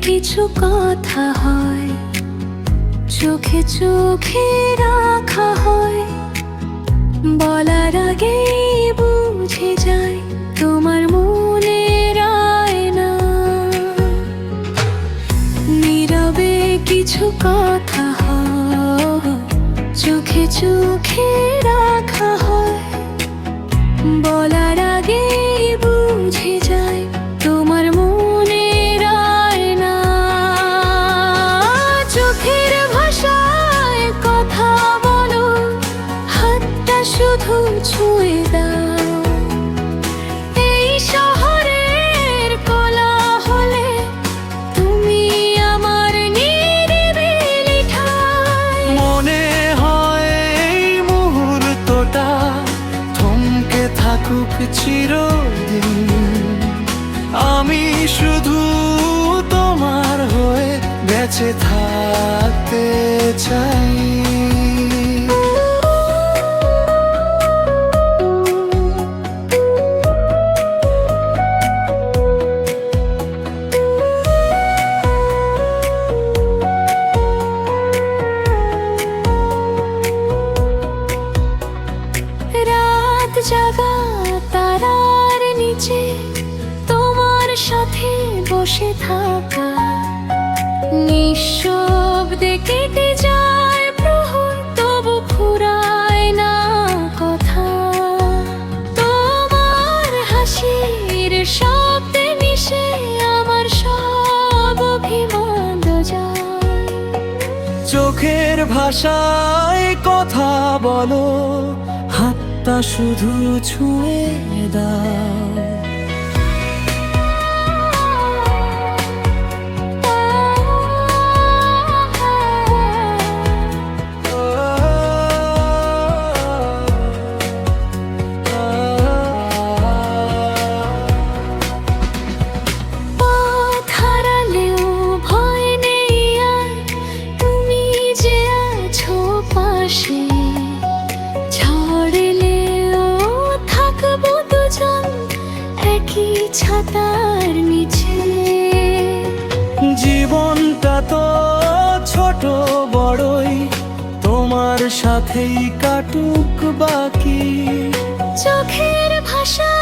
কিছু কথা হয়, চোখে চোখে রাখা হয়, বলার আগে বুঝে যায় তোমার মনের আয়না। নীরবে কিছু কথা হয়, চোখে চোখে রাখা হয়, বলার আগে বুঝে যায় তোমার মনের আয়না। চোখের ভাষায় কথা বলো, হাতটা শুধু ছুঁয়ে দাও। এই শহরের কোলাহলে তুমি আমার নিরিবিলি ঠাঁই। মনে হয় এই মুহূর্তটা থমকে থাকুক চিরদিন। আমি শুধু তোমার হয়ে বেঁচে থাকতে চাই। রাত জাগা তারার নিচে তোমার সাথে বসে থাকা, নিঃশব্দে কেটে যায় প্রহর, তবু ফুরায় না কথা। তোমার হাসির শব্দে মিশে আমার সব অভিমান যায়। চোখের ভাষায় কথা বলো, হাতটা শুধু ছুঁয়ে দাও। পথ হারালেও ভয় নেই আর, তুমি যে আছো পাশে। ঝড় এলেও থাকবো দুজন একই ছাতার নিচে। জীবনটা তো ছোট বড়ই, তোমার সাথেই কাটুক বাকি। চোখের ভাষা